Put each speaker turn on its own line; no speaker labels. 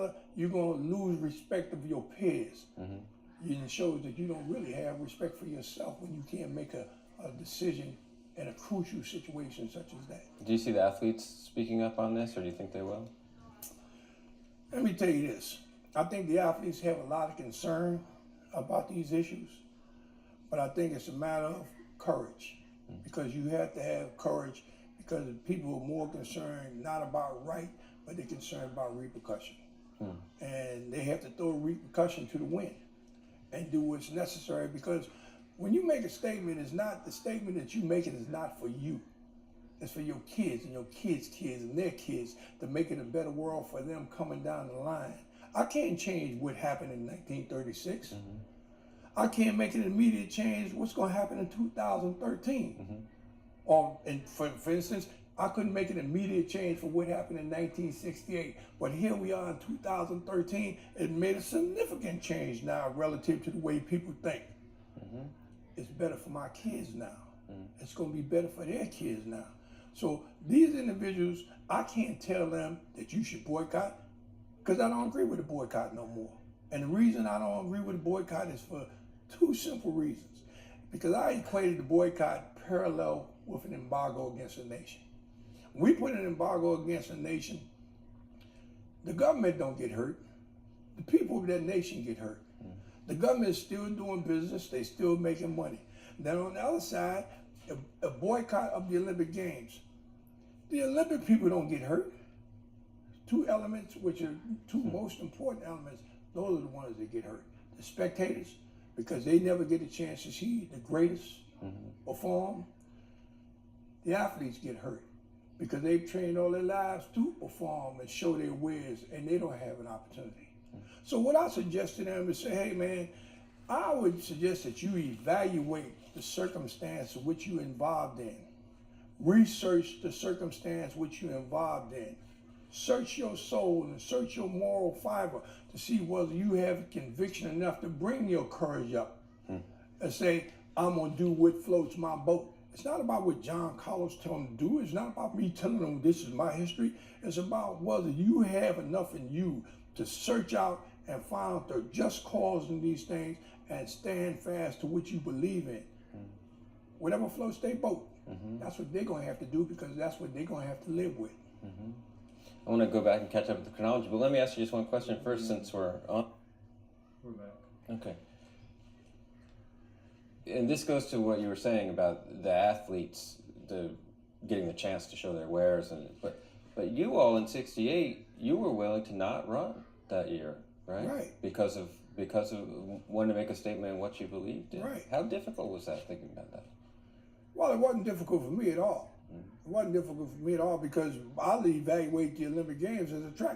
fella, you're going to lose respect of your peers. It shows that you don't really have respect for yourself when you can't make a decision in a crucial situation such as that.
Do you see the athletes speaking up on this, or do you think they will?
Let me tell you this. I think the athletes have a lot of concern about these issues, but I think it's a matter of courage, because you have to have courage, because people are more concerned not about right, but they're concerned about repercussion. And they have to throw repercussion to the wind and do what's necessary, because when you make a statement, it's not the statement that you're making is not for you. It's for your kids and your kids' kids and their kids, to make it a better world for them coming down the line. I can't change what happened in 1936. I can't make an immediate change what's going to happen in 2013. Or, and for instance, I couldn't make an immediate change for what happened in 1968. But here we are in 2013. It made a significant change now relative to the way people think. It's better for my kids now. It's going to be better for their kids now. So these individuals, I can't tell them that you should boycott, because I don't agree with the boycott no more. And the reason I don't agree with the boycott is for two simple reasons. Because I equated the boycott parallel with an embargo against a nation. We put an embargo against a nation, the government don't get hurt. The people of that nation get hurt. The government is still doing business, they still making money. Then on the other side, a boycott of the Olympic Games. The Olympic people don't get hurt. Two elements, which are two most important elements, those are the ones that get hurt. The spectators, because they never get a chance to see the greatest perform. The athletes get hurt, because they've trained all their lives to perform and show their wares, and they don't have an opportunity. So what I suggest to them is say, hey man, I would suggest that you evaluate the circumstance of which you're involved in. Research the circumstance which you're involved in. Search your soul and search your moral fiber to see whether you have conviction enough to bring your courage up and say, I'm gonna do what floats my boat. It's not about what John Carlos told him to do. It's not about me telling them this is my history. It's about whether you have enough in you to search out and find out the just cause in these things and stand fast to what you believe in. Whatever floats their boat. That's what they're gonna have to do, because that's what they're gonna have to live with.
I want to go back and catch up with the chronology, but let me ask you just one question first, since we're on.
We're back.
Okay. And this goes to what you were saying about the athletes, getting the chance to show their wares, but you all in '68, you were willing to not run that year, right?
Right.
Because of wanting to make a statement in what you believed in.
Right.
How difficult was that, thinking about that?
Well, it wasn't difficult for me at all. It wasn't difficult for me at all, because I'll evaluate the Olympic Games as a track